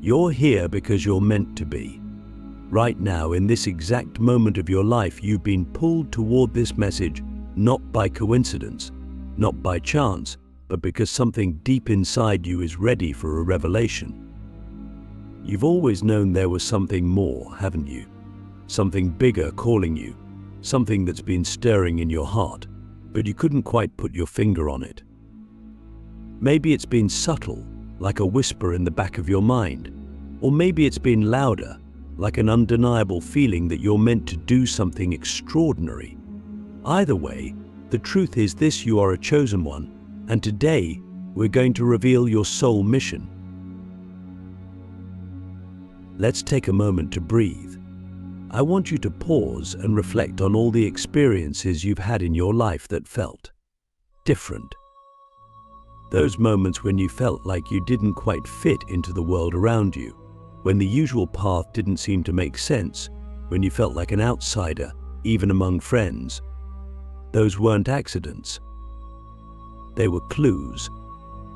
You're here because you're meant to be. Right now, in this exact moment of your life, you've been pulled toward this message, not by coincidence, not by chance, but because something deep inside you is ready for a revelation. You've always known there was something more, haven't you? Something bigger calling you, something that's been stirring in your heart, but you couldn't quite put your finger on it. Maybe it's been subtle, like a whisper in the back of your mind, or maybe it's been louder, like an undeniable feeling that you're meant to do something extraordinary. Either way, the truth is this: you are a chosen one, and today we're going to reveal your soul mission. Let's take a moment to breathe. I want you to pause and reflect on all the experiences you've had in your life that felt different. Those moments when you felt like you didn't quite fit into the world around you, when the usual path didn't seem to make sense, when you felt like an outsider, even among friends. Those weren't accidents. They were clues.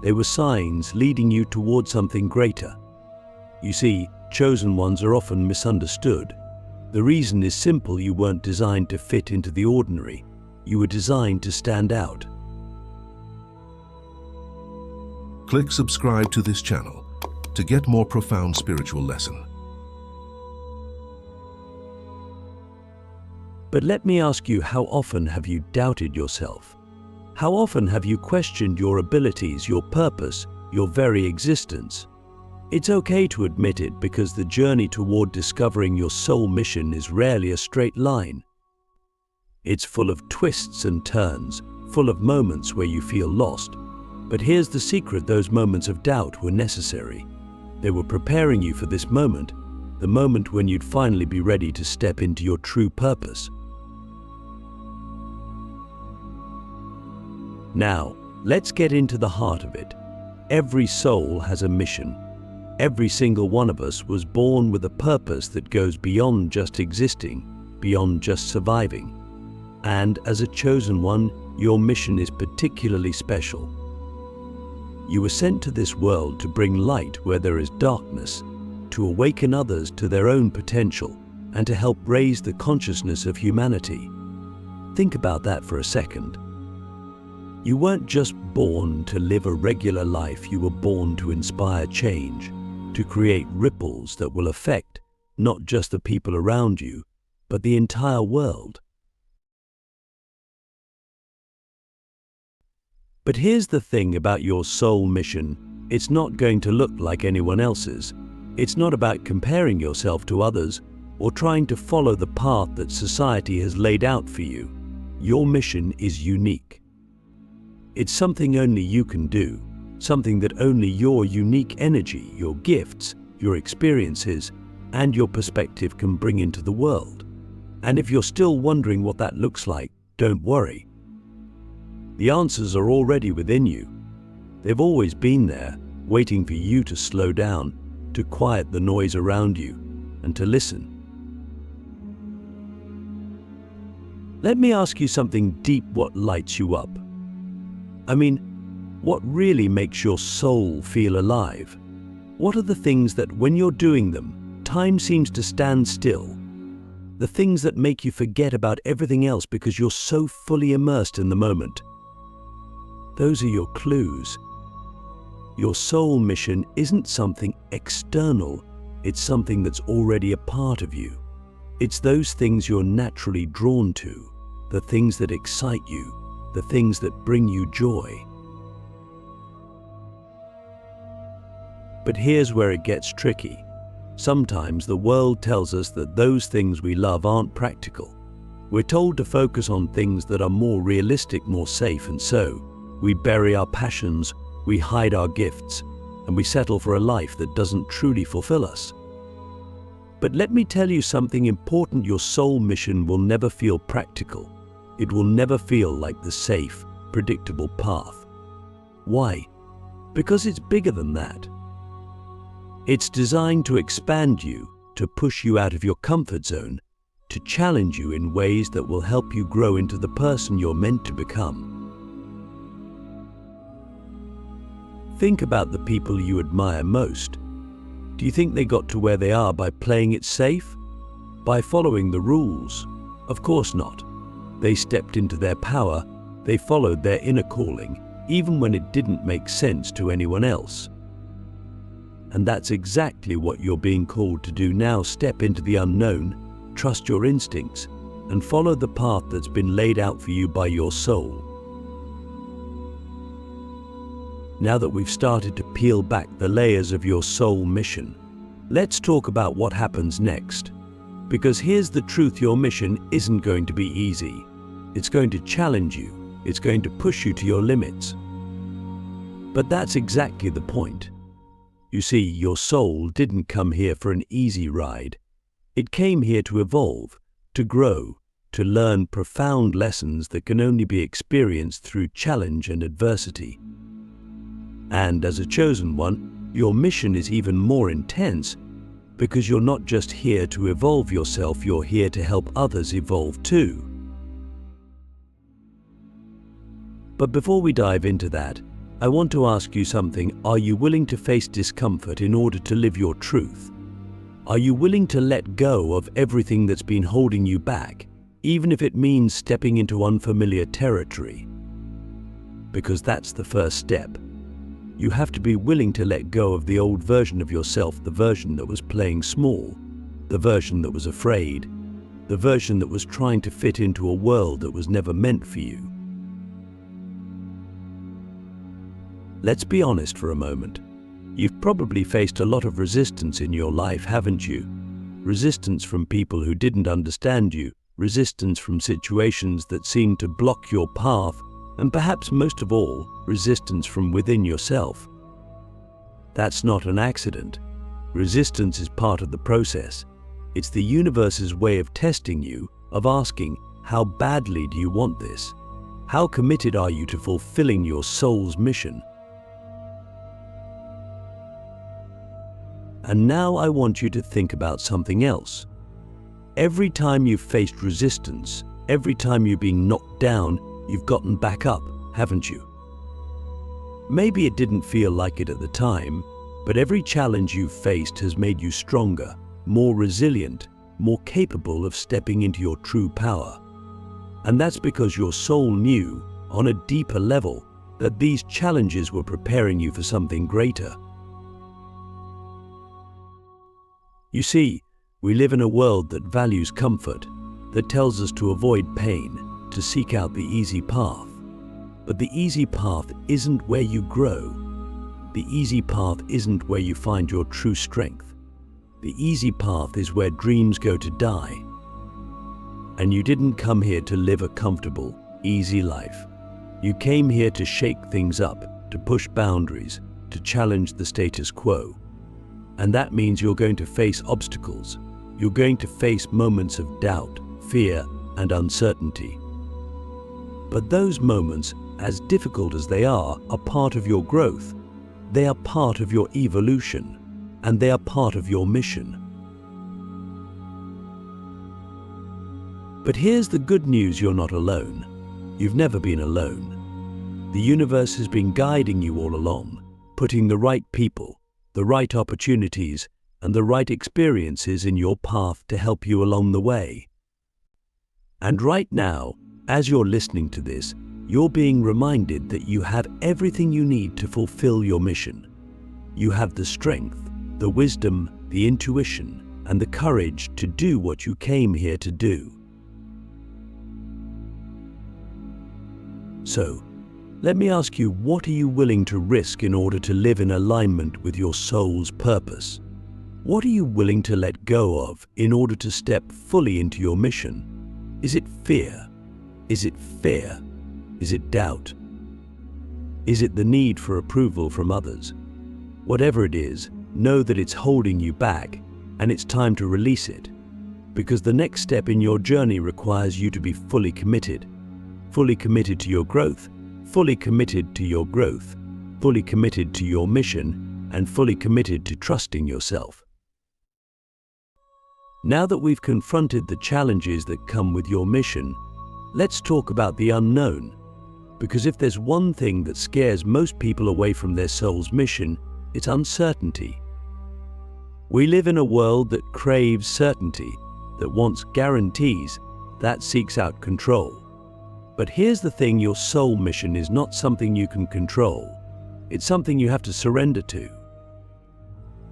They were signs leading you toward something greater. You see, chosen ones are often misunderstood. The reason is simple: you weren't designed to fit into the ordinary. You were designed to stand out. Click subscribe to this channel to get more profound spiritual lesson. But let me ask you, how often have you doubted yourself? How often have you questioned your abilities, your purpose, your very existence? It's okay to admit it, because the journey toward discovering your soul mission is rarely a straight line. It's full of twists and turns, full of moments where you feel lost. But here's the secret: those moments of doubt were necessary. They were preparing you for this moment, the moment when you'd finally be ready to step into your true purpose. Now, let's get into the heart of it. Every soul has a mission. Every single one of us was born with a purpose that goes beyond just existing, beyond just surviving. And as a chosen one, your mission is particularly special. You were sent to this world to bring light where there is darkness, to awaken others to their own potential, and to help raise the consciousness of humanity. Think about that for a second. You weren't just born to live a regular life, you were born to inspire change, to create ripples that will affect not just the people around you, but the entire world. But here's the thing about your soul mission: it's not going to look like anyone else's. It's not about comparing yourself to others or trying to follow the path that society has laid out for you. Your mission is unique. It's something only you can do, something that only your unique energy, your gifts, your experiences, and your perspective can bring into the world. And if you're still wondering what that looks like, don't worry. The answers are already within you. They've always been there, waiting for you to slow down, to quiet the noise around you, and to listen. Let me ask you something deep: what lights you up? I mean, what really makes your soul feel alive? What are the things that, when you're doing them, time seems to stand still? The things that make you forget about everything else because you're so fully immersed in the moment. Those are your clues. Your soul mission isn't something external, it's something that's already a part of you. It's those things you're naturally drawn to, the things that excite you, the things that bring you joy. But here's where it gets tricky. Sometimes the world tells us that those things we love aren't practical. We're told to focus on things that are more realistic, more safe, and so we bury our passions, we hide our gifts, and we settle for a life that doesn't truly fulfill us. But let me tell you something important: your soul mission will never feel practical. It will never feel like the safe, predictable path. Why? Because it's bigger than that. It's designed to expand you, to push you out of your comfort zone, to challenge you in ways that will help you grow into the person you're meant to become. Think about the people you admire most. Do you think they got to where they are by playing it safe? By following the rules? Of course not. They stepped into their power. They followed their inner calling, even when it didn't make sense to anyone else. And that's exactly what you're being called to do now. Step into the unknown, trust your instincts, and follow the path that's been laid out for you by your soul. Now that we've started to peel back the layers of your soul mission, let's talk about what happens next. Because here's the truth: your mission isn't going to be easy. It's going to challenge you. It's going to push you to your limits. But that's exactly the point. You see, your soul didn't come here for an easy ride. It came here to evolve, to grow, to learn profound lessons that can only be experienced through challenge and adversity. And as a chosen one, your mission is even more intense, because you're not just here to evolve yourself, you're here to help others evolve too. But before we dive into that, I want to ask you something. Are you willing to face discomfort in order to live your truth? Are you willing to let go of everything that's been holding you back, even if it means stepping into unfamiliar territory? Because that's the first step. You have to be willing to let go of the old version of yourself, the version that was playing small, the version that was afraid, the version that was trying to fit into a world that was never meant for you. Let's be honest for a moment. You've probably faced a lot of resistance in your life, haven't you? Resistance from people who didn't understand you, resistance from situations that seemed to block your path, and perhaps most of all, resistance from within yourself. That's not an accident. Resistance is part of the process. It's the universe's way of testing you, of asking, how badly do you want this? How committed are you to fulfilling your soul's mission? And now I want you to think about something else. Every time you've faced resistance, every time you've been knocked down, you've gotten back up, haven't you? Maybe it didn't feel like it at the time, but every challenge you've faced has made you stronger, more resilient, more capable of stepping into your true power. And that's because your soul knew, on a deeper level, that these challenges were preparing you for something greater. You see, we live in a world that values comfort, that tells us to avoid pain, to seek out the easy path. But the easy path isn't where you grow. The easy path isn't where you find your true strength. The easy path is where dreams go to die. And you didn't come here to live a comfortable, easy life. You came here to shake things up, to push boundaries, to challenge the status quo. And that means you're going to face obstacles. You're going to face moments of doubt, fear, and uncertainty. But those moments, as difficult as they are part of your growth. They are part of your evolution, and they are part of your mission. But here's the good news: you're not alone. You've never been alone. The universe has been guiding you all along, putting the right people, the right opportunities, and the right experiences in your path to help you along the way. And right now, as you're listening to this, you're being reminded that you have everything you need to fulfill your mission. You have the strength, the wisdom, the intuition, and the courage to do what you came here to do. So, let me ask you, what are you willing to risk in order to live in alignment with your soul's purpose? What are you willing to let go of in order to step fully into your mission? Is it fear? Is it fear? Is it doubt? Is it the need for approval from others? Whatever it is, know that it's holding you back, and it's time to release it. Because the next step in your journey requires you to be fully committed to your growth, fully committed to your growth, fully committed to your mission, and fully committed to trusting yourself. Now that we've confronted the challenges that come with your mission, let's talk about the unknown. Because if there's one thing that scares most people away from their soul's mission, it's uncertainty. We live in a world that craves certainty, that wants guarantees, that seeks out control. But here's the thing, your soul mission is not something you can control. It's something you have to surrender to.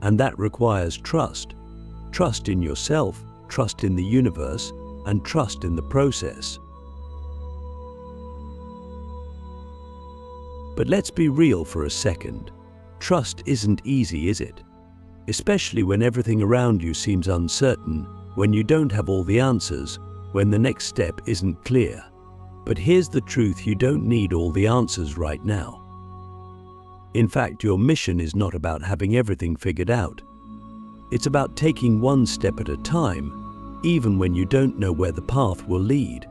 And that requires trust. Trust in yourself, trust in the universe, and trust in the process. But let's be real for a second. Trust isn't easy, is it? Especially when everything around you seems uncertain, when you don't have all the answers, when the next step isn't clear. But here's the truth, you don't need all the answers right now. In fact, your mission is not about having everything figured out. It's about taking one step at a time, even when you don't know where the path will lead.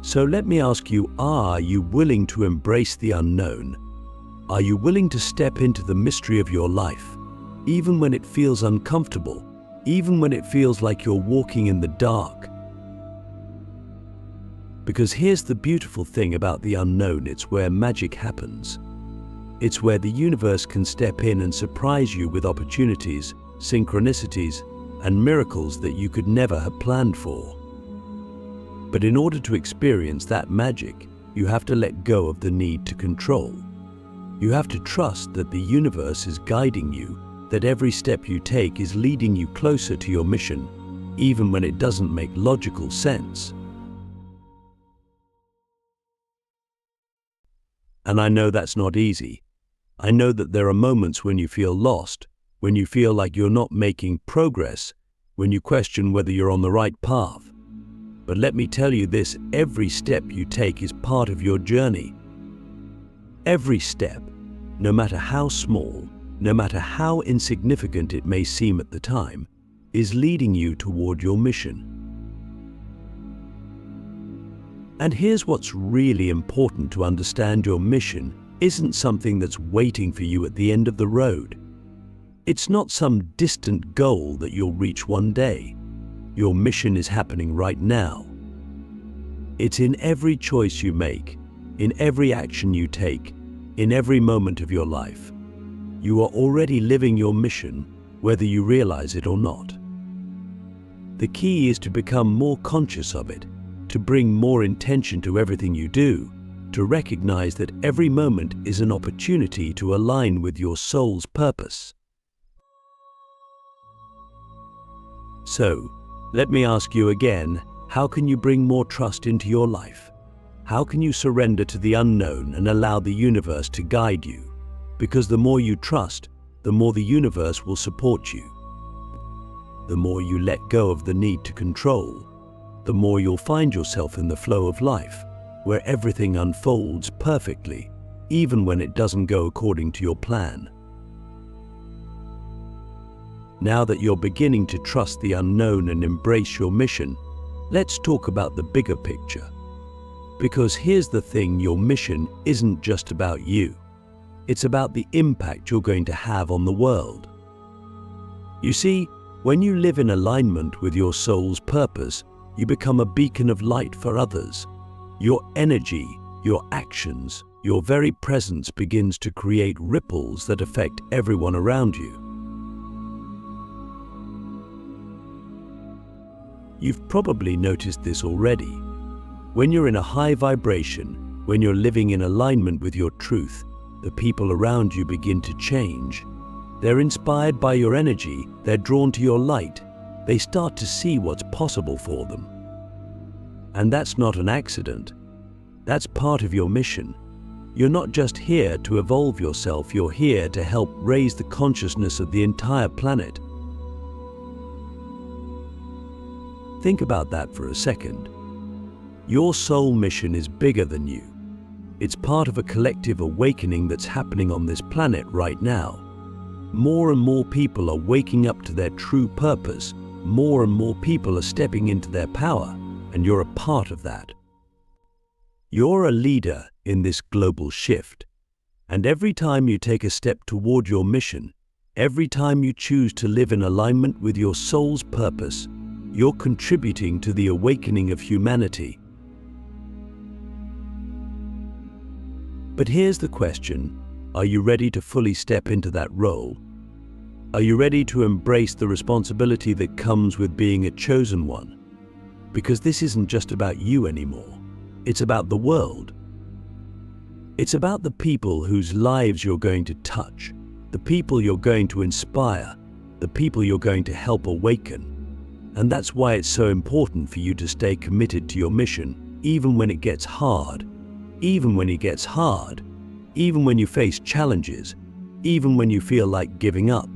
So let me ask you, are you willing to embrace the unknown? Are you willing to step into the mystery of your life, even when it feels uncomfortable, even when it feels like you're walking in the dark? Because here's the beautiful thing about the unknown, it's where magic happens. It's where the universe can step in and surprise you with opportunities, synchronicities, and miracles that you could never have planned for. But in order to experience that magic, you have to let go of the need to control. You have to trust that the universe is guiding you, that every step you take is leading you closer to your mission, even when it doesn't make logical sense. And I know that's not easy. I know that there are moments when you feel lost, when you feel like you're not making progress, when you question whether you're on the right path. But let me tell you this, every step you take is part of your journey. Every step, no matter how small, no matter how insignificant it may seem at the time, is leading you toward your mission. And here's what's really important to understand, your mission isn't something that's waiting for you at the end of the road. It's not some distant goal that you'll reach one day. Your mission is happening right now. It's in every choice you make, in every action you take, in every moment of your life. You are already living your mission, whether you realize it or not. The key is to become more conscious of it, to bring more intention to everything you do, to recognize that every moment is an opportunity to align with your soul's purpose. So, let me ask you again, how can you bring more trust into your life? How can you surrender to the unknown and allow the universe to guide you? Because the more you trust, the more the universe will support you. The more you let go of the need to control, the more you'll find yourself in the flow of life, where everything unfolds perfectly, even when it doesn't go according to your plan. Now that you're beginning to trust the unknown and embrace your mission, let's talk about the bigger picture. Because here's the thing, your mission isn't just about you. It's about the impact you're going to have on the world. You see, when you live in alignment with your soul's purpose, you become a beacon of light for others. Your energy, your actions, your very presence begins to create ripples that affect everyone around you. You've probably noticed this already. When you're in a high vibration, when you're living in alignment with your truth, the people around you begin to change. They're inspired by your energy, they're drawn to your light, they start to see what's possible for them. And that's not an accident. That's part of your mission. You're not just here to evolve yourself, you're here to help raise the consciousness of the entire planet. Think about that for a second. Your soul mission is bigger than you. It's part of a collective awakening that's happening on this planet right now. More and more people are waking up to their true purpose. More and more people are stepping into their power, and you're a part of that. You're a leader in this global shift. And every time you take a step toward your mission, every time you choose to live in alignment with your soul's purpose, you're contributing to the awakening of humanity. But here's the question, Are you ready to fully step into that role? Are you ready to embrace the responsibility that comes with being a chosen one? Because this isn't just about you anymore. It's about the world. It's about the people whose lives you're going to touch, the people you're going to inspire, the people you're going to help awaken. And that's why it's so important for you to stay committed to your mission, even when it gets hard, even when it gets hard, even when you face challenges, even when you feel like giving up.